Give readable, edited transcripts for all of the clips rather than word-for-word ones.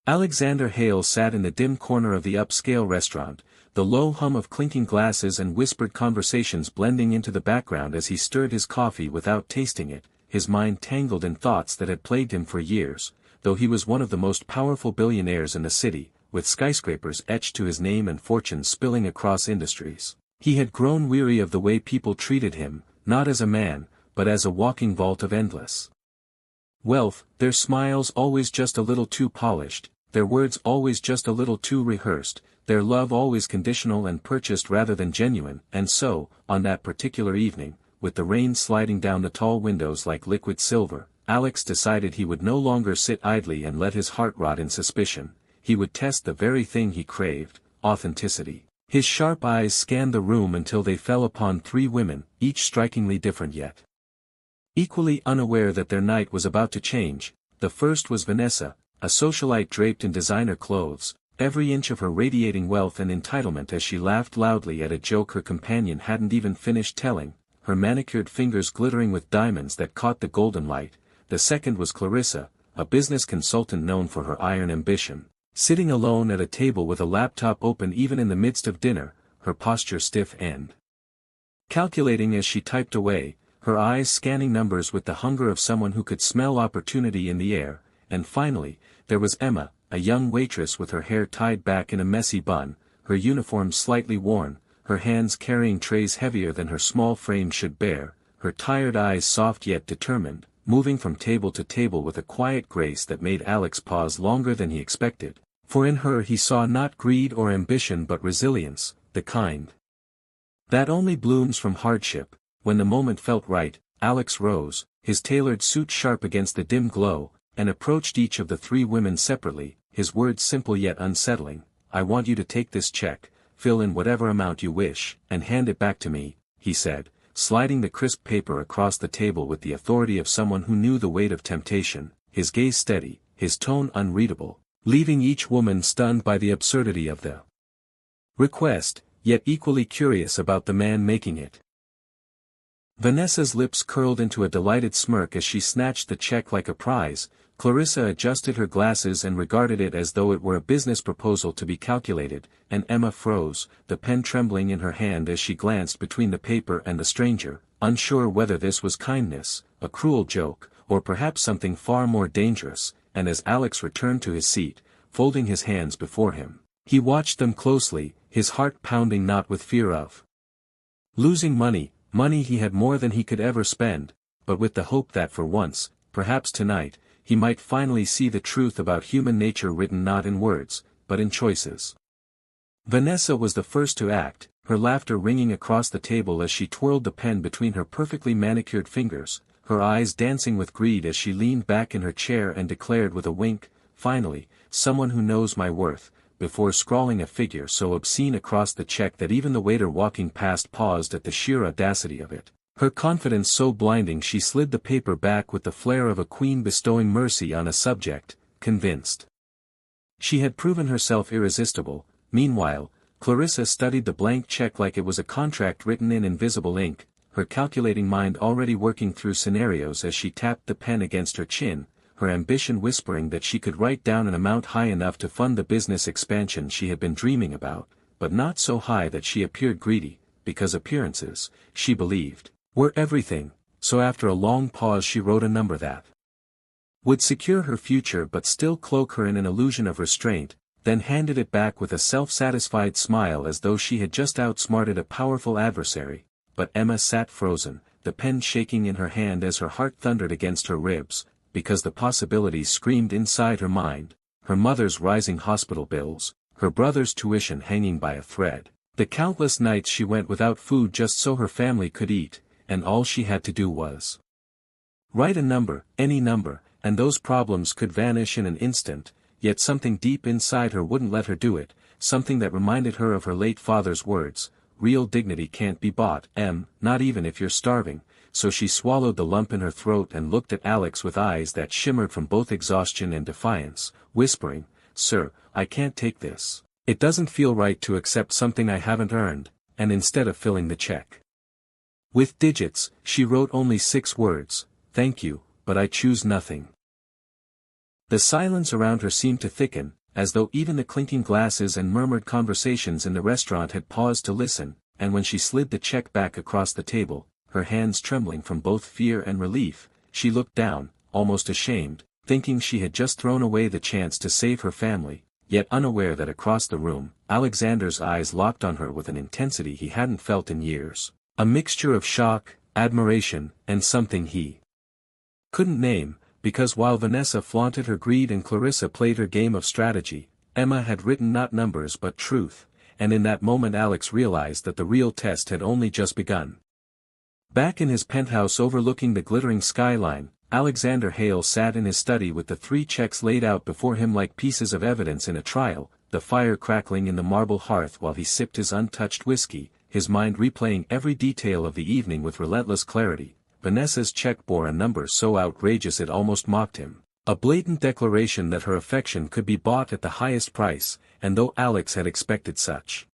Alexander Hale sat in the dim corner of the upscale restaurant, the low hum of clinking glasses and whispered conversations blending into the background as he stirred his coffee without tasting it, his mind tangled in thoughts that had plagued him for years. Though he was one of the most powerful billionaires in the city, with skyscrapers etched to his name and fortunes spilling across industries, he had grown weary of the way people treated him, not as a man, but as a walking vault of endless wealth, their smiles always just a little too polished, their words always just a little too rehearsed, their love always conditional and purchased rather than genuine. And so, on that particular evening, with the rain sliding down the tall windows like liquid silver, Alex decided he would no longer sit idly and let his heart rot in suspicion. He would test the very thing he craved: authenticity. His sharp eyes scanned the room until they fell upon three women, each strikingly different yet equally unaware that their night was about to change. The first was Vanessa, a socialite draped in designer clothes, every inch of her radiating wealth and entitlement as she laughed loudly at a joke her companion hadn't even finished telling, her manicured fingers glittering with diamonds that caught the golden light. The second was Clarissa, a business consultant known for her iron ambition, sitting alone at a table with a laptop open even in the midst of dinner, her posture stiff and calculating as she typed away, her eyes scanning numbers with the hunger of someone who could smell opportunity in the air. And finally, there was Emma, a young waitress with her hair tied back in a messy bun, her uniform slightly worn, her hands carrying trays heavier than her small frame should bear, her tired eyes soft yet determined, moving from table to table with a quiet grace that made Alex pause longer than he expected, for in her he saw not greed or ambition but resilience, the kind that only blooms from hardship. When the moment felt right, Alex rose, his tailored suit sharp against the dim glow, and approached each of the three women separately, his words simple yet unsettling. "I want you to take this check, fill in whatever amount you wish, and hand it back to me," he said, sliding the crisp paper across the table with the authority of someone who knew the weight of temptation, his gaze steady, his tone unreadable, leaving each woman stunned by the absurdity of the request, yet equally curious about the man making it. Vanessa's lips curled into a delighted smirk as she snatched the check like a prize. Clarissa adjusted her glasses and regarded it as though it were a business proposal to be calculated, and Emma froze, the pen trembling in her hand as she glanced between the paper and the stranger, unsure whether this was kindness, a cruel joke, or perhaps something far more dangerous. And as Alex returned to his seat, folding his hands before him, he watched them closely, his heart pounding not with fear of losing money he had more than he could ever spend, but with the hope that for once, perhaps tonight, he might finally see the truth about human nature written not in words, but in choices. Vanessa was the first to act, her laughter ringing across the table as she twirled the pen between her perfectly manicured fingers, her eyes dancing with greed as she leaned back in her chair and declared with a wink, "Finally, someone who knows my worth," before scrawling a figure so obscene across the check that even the waiter walking past paused at the sheer audacity of it. Her confidence so blinding she slid the paper back with the flair of a queen bestowing mercy on a subject, convinced she had proven herself irresistible. Meanwhile, Clarissa studied the blank check like it was a contract written in invisible ink, her calculating mind already working through scenarios as she tapped the pen against her chin, her ambition whispering that she could write down an amount high enough to fund the business expansion she had been dreaming about, but not so high that she appeared greedy, because appearances, she believed, were everything. So after a long pause she wrote a number that would secure her future but still cloak her in an illusion of restraint, then handed it back with a self-satisfied smile as though she had just outsmarted a powerful adversary. But Emma sat frozen, the pen shaking in her hand as her heart thundered against her ribs, because the possibilities screamed inside her mind: her mother's rising hospital bills, her brother's tuition hanging by a thread, the countless nights she went without food just so her family could eat, and all she had to do was write a number, any number, and those problems could vanish in an instant. Yet something deep inside her wouldn't let her do it, something that reminded her of her late father's words: "Real dignity can't be bought, not even if you're starving." So she swallowed the lump in her throat and looked at Alex with eyes that shimmered from both exhaustion and defiance, whispering, "Sir, I can't take this. It doesn't feel right to accept something I haven't earned." And instead of filling the check with digits, she wrote only 6 words: "Thank you, but I choose nothing." The silence around her seemed to thicken, as though even the clinking glasses and murmured conversations in the restaurant had paused to listen, and when she slid the check back across the table, her hands trembling from both fear and relief, she looked down, almost ashamed, thinking she had just thrown away the chance to save her family, yet unaware that across the room, Alexander's eyes locked on her with an intensity he hadn't felt in years, a mixture of shock, admiration, and something he couldn't name, because while Vanessa flaunted her greed and Clarissa played her game of strategy, Emma had written not numbers but truth, and in that moment Alex realized that the real test had only just begun. Back in his penthouse overlooking the glittering skyline, Alexander Hale sat in his study with the 3 checks laid out before him like pieces of evidence in a trial, the fire crackling in the marble hearth while he sipped his untouched whiskey, his mind replaying every detail of the evening with relentless clarity. Vanessa's check bore a number so outrageous it almost mocked him, a blatant declaration that her affection could be bought at the highest price, and though Alex had expected such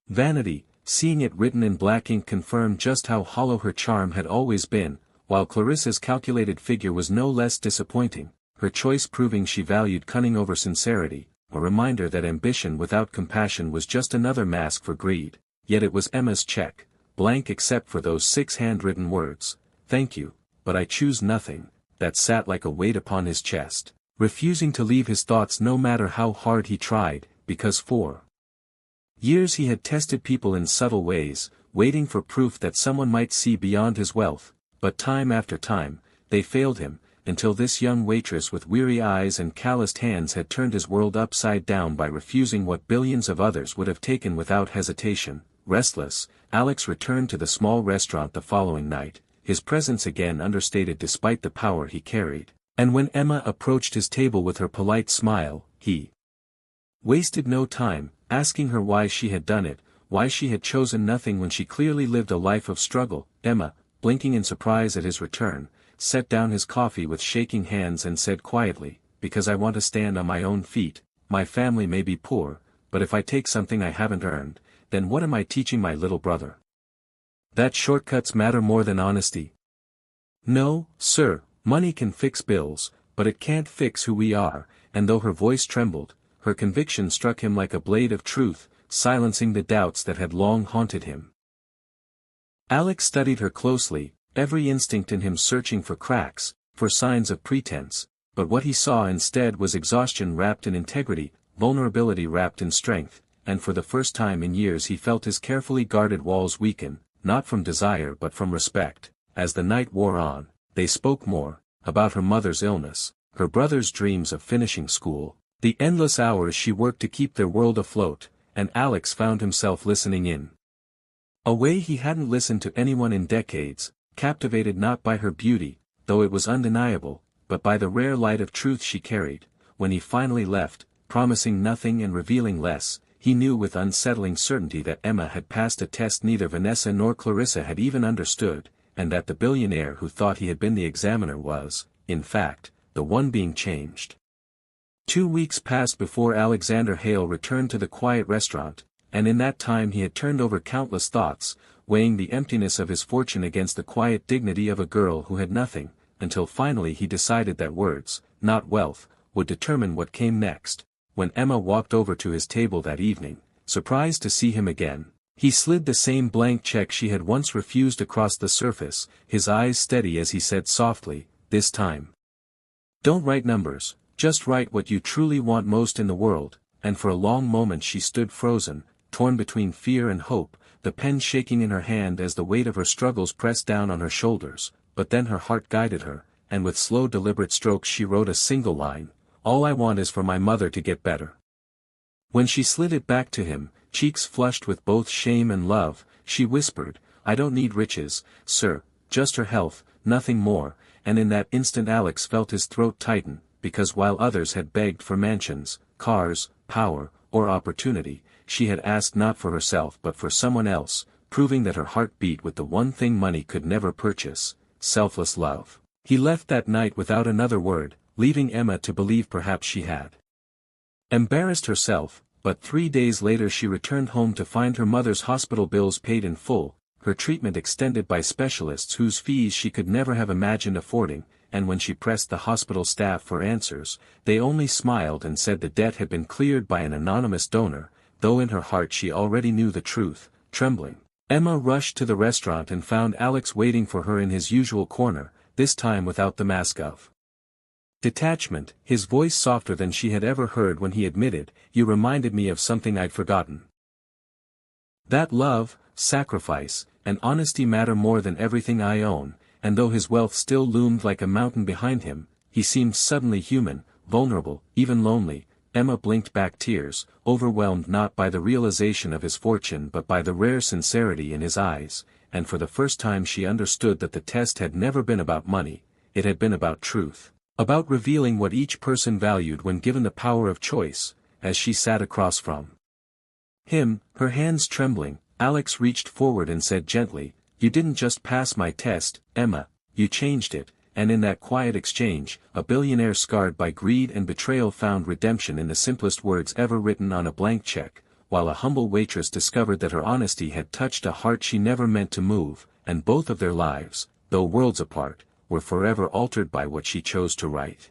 vanity, seeing it written in black ink confirmed just how hollow her charm had always been, while Clarissa's calculated figure was no less disappointing, her choice proving she valued cunning over sincerity, a reminder that ambition without compassion was just another mask for greed. Yet it was Emma's check, blank except for those 6 handwritten words, "Thank you, but I choose nothing," that sat like a weight upon his chest, refusing to leave his thoughts no matter how hard he tried, because for years he had tested people in subtle ways, waiting for proof that someone might see beyond his wealth, but time after time, they failed him, until this young waitress with weary eyes and calloused hands had turned his world upside down by refusing what billions of others would have taken without hesitation. Restless, Alex returned to the small restaurant the following night, his presence again understated despite the power he carried, and when Emma approached his table with her polite smile, he wasted no time, asking her why she had done it, why she had chosen nothing when she clearly lived a life of struggle. Emma, blinking in surprise at his return, set down his coffee with shaking hands and said quietly, "Because I want to stand on my own feet. My family may be poor, but if I take something I haven't earned, then what am I teaching my little brother? That shortcuts matter more than honesty? No, sir, money can fix bills, but it can't fix who we are," and though her voice trembled, her conviction struck him like a blade of truth, silencing the doubts that had long haunted him. Alex studied her closely, every instinct in him searching for cracks, for signs of pretense, but what he saw instead was exhaustion wrapped in integrity, vulnerability wrapped in strength, and for the first time in years he felt his carefully guarded walls weaken, not from desire but from respect. As the night wore on, they spoke more, about her mother's illness, her brother's dreams of finishing school, the endless hours she worked to keep their world afloat, and Alex found himself listening in a way he hadn't listened to anyone in decades, captivated not by her beauty, though it was undeniable, but by the rare light of truth she carried. When he finally left, promising nothing and revealing less, he knew with unsettling certainty that Emma had passed a test neither Vanessa nor Clarissa had even understood, and that the billionaire who thought he had been the examiner was, in fact, the one being changed. 2 weeks passed before Alexander Hale returned to the quiet restaurant, and in that time he had turned over countless thoughts, weighing the emptiness of his fortune against the quiet dignity of a girl who had nothing, until finally he decided that words, not wealth, would determine what came next. When Emma walked over to his table that evening, surprised to see him again, he slid the same blank check she had once refused across the surface, his eyes steady as he said softly, "This time, don't write numbers, just write what you truly want most in the world." And for a long moment she stood frozen, torn between fear and hope, the pen shaking in her hand as the weight of her struggles pressed down on her shoulders, but then her heart guided her, and with slow deliberate strokes she wrote a single line, "All I want is for my mother to get better." When she slid it back to him, cheeks flushed with both shame and love, she whispered, "I don't need riches, sir, just her health, nothing more," and in that instant Alex felt his throat tighten, because while others had begged for mansions, cars, power, or opportunity, she had asked not for herself but for someone else, proving that her heart beat with the one thing money could never purchase, selfless love. He left that night without another word, leaving Emma to believe perhaps she had embarrassed herself, but 3 days later she returned home to find her mother's hospital bills paid in full, her treatment extended by specialists whose fees she could never have imagined affording, and when she pressed the hospital staff for answers, they only smiled and said the debt had been cleared by an anonymous donor, though in her heart she already knew the truth. Trembling, Emma rushed to the restaurant and found Alex waiting for her in his usual corner, this time without the mask of detachment, his voice softer than she had ever heard when he admitted, "You reminded me of something I'd forgotten. That love, sacrifice, and honesty matter more than everything I own," and though his wealth still loomed like a mountain behind him, he seemed suddenly human, vulnerable, even lonely. Emma blinked back tears, overwhelmed not by the realization of his fortune but by the rare sincerity in his eyes, and for the first time she understood that the test had never been about money, it had been about truth, about revealing what each person valued when given the power of choice. As she sat across from him, her hands trembling, Alex reached forward and said gently, "You didn't just pass my test, Emma, you changed it." And in that quiet exchange, a billionaire scarred by greed and betrayal found redemption in the simplest words ever written on a blank check, while a humble waitress discovered that her honesty had touched a heart she never meant to move, and both of their lives, though worlds apart, were forever altered by what she chose to write.